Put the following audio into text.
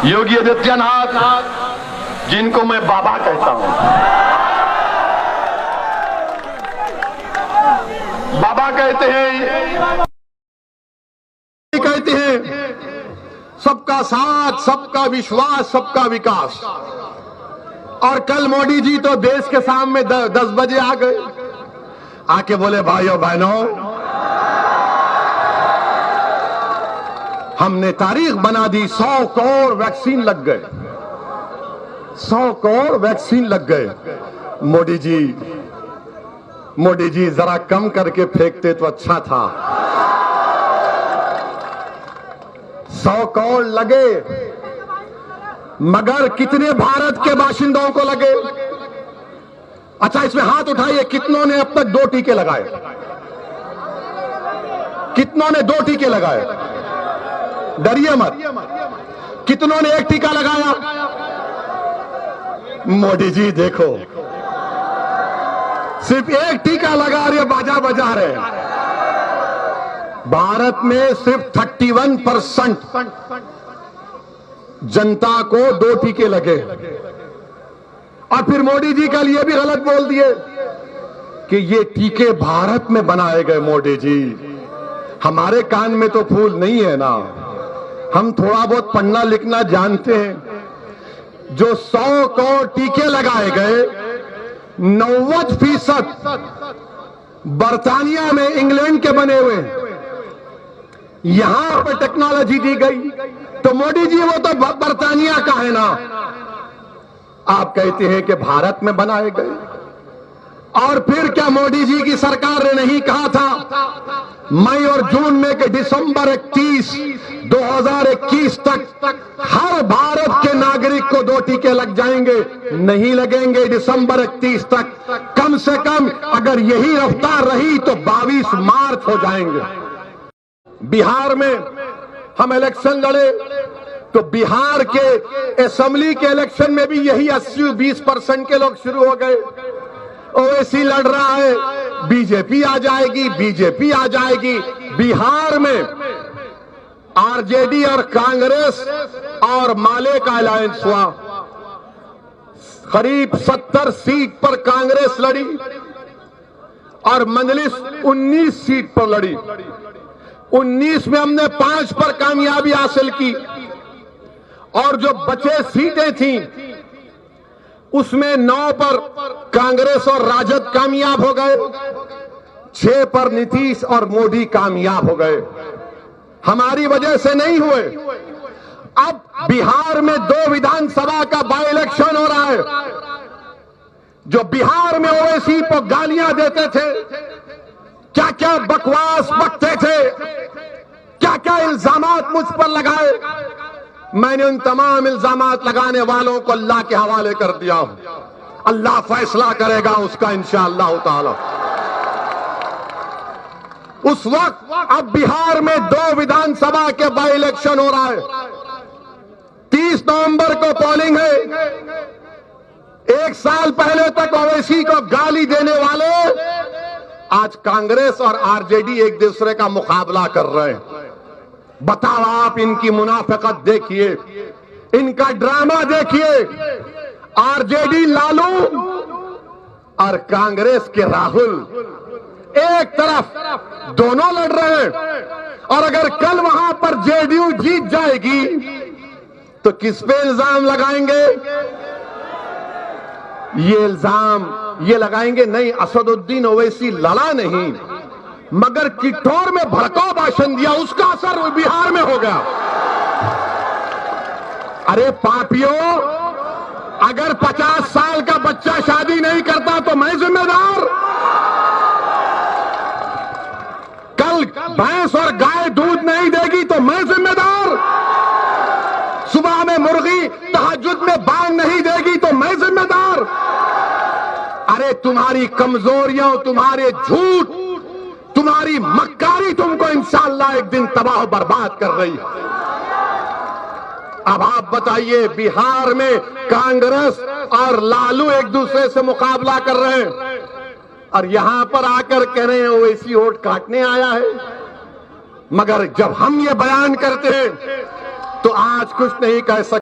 योगी आदित्यनाथ, जिनको मैं बाबा कहता हूं, बाबा कहते हैं सबका साथ, सबका विश्वास, सबका विकास। और कल मोदी जी तो देश के सामने 10 बजे आ गए, आके बोले भाइयों बहनों, हमने तारीख बना दी, 100 करोड़ वैक्सीन लग गए, 100 करोड़ वैक्सीन लग गए। मोदी जी जरा कम करके फेंकते तो अच्छा था। 100 करोड़ लगे, मगर कितने भारत के बाशिंदों को लगे? अच्छा, इसमें हाथ उठाइए, कितनों ने अब तक 2 टीके लगाए? कितनों ने 2 टीके लगाए? डरिए मत। कितनों ने 1 टीका लगाया? मोदी जी देखो, सिर्फ 1 टीका लगा रहे, बाजा बजा रहे। भारत में सिर्फ 31% जनता को 2 टीके लगे। और फिर मोदी जी कल ये भी गलत बोल दिए कि ये टीके भारत में बनाए गए। मोदी जी, हमारे कान में तो फूल नहीं है ना, हम थोड़ा बहुत पढ़ना लिखना जानते हैं। जो 100 करोड़ टीके लगाए गए, 90% बर्तानिया में, इंग्लैंड के बने हुए, यहां पर टेक्नोलॉजी दी गई। तो मोदी जी वो तो बर्तानिया का है ना, आप कहते हैं कि भारत में बनाए गए। और फिर क्या मोदी जी की सरकार ने नहीं कहा था मई और जून में कि दिसंबर 31, 2021 तक हर भारत के नागरिक को 2 टीके लग जाएंगे? नहीं लगेंगे दिसंबर 31 तक। कम से कम अगर यही रफ्तार रही तो 22 मार्च हो जाएंगे। बिहार में हम इलेक्शन लड़े तो बिहार के असेंबली के इलेक्शन में भी यही 80-20% के लोग शुरू हो गए। ओवैसी लड़ रहा है, बीजेपी आ जाएगी, बीजेपी आ जाएगी। बिहार में आरजेडी और कांग्रेस और माले का अलायंस हुआ। करीब 70 सीट पर कांग्रेस लड़ी और मजलिस 19 सीट पर लड़ी। 19 में हमने 5 पर कामयाबी हासिल की और जो बचे सीटें थीं उसमें 9 पर कांग्रेस और राजद कामयाब हो गए, 6 पर नीतीश और मोदी कामयाब हो गए। हमारी वजह से नहीं हुए। अब बिहार में 2 विधानसभा का बाई इलेक्शन हो रहा है। जो बिहार में ओवैसी को गालियां देते थे, क्या क्या बकवास बकते थे, क्या क्या इल्जामात मुझ पर लगाए, मैंने उन तमाम इल्जामात लगाने वालों को अल्लाह के हवाले कर दिया हूं। अल्लाह फैसला करेगा उसका इंशाअल्लाह ताला। उस वक्त अब बिहार में 2 विधानसभा के बाई इलेक्शन हो रहा है। 30 नवंबर को पोलिंग है। 1 साल पहले तक ओवैसी को गाली देने वाले आज कांग्रेस और आरजेडी एक दूसरे का मुकाबला कर रहे हैं। बताओ आप, इनकी मुनाफिकत देखिए, इनका ड्रामा देखिए। आरजेडी लालू और कांग्रेस के राहुल एक तरफ, दोनों लड़ रहे हैं। और अगर कल वहां पर जेडीयू जीत जाएगी तो किस पे इल्जाम लगाएंगे? ये इल्जाम ये लगाएंगे, नहीं असदुद्दीन ओवैसी लड़ा नहीं मगर किठौर में भड़काऊ भाषण दिया, उसका असर बिहार में हो गया। अरे पापियों, अगर 50 साल का बच्चा शादी नहीं करता तो मैं जिम्मेदार? कल भैंस और गाय दूध नहीं देगी तो मैं जिम्मेदार? सुबह में मुर्गी तहज्जुद में बांग नहीं देगी तो मैं जिम्मेदार? अरे तुम्हारी कमजोरियां, तुम्हारे झूठ, तुम्हारी मक्कारी तुमको इंशाअल्लाह एक दिन तबाह बर्बाद कर रही है। अब आप बताइए, बिहार में कांग्रेस और लालू एक दूसरे से मुकाबला कर रहे हैं और यहां पर आकर कह रहे हैं ओवैसी वोट काटने आया है। मगर जब हम ये बयान करते हैं तो आज कुछ नहीं कह सकते।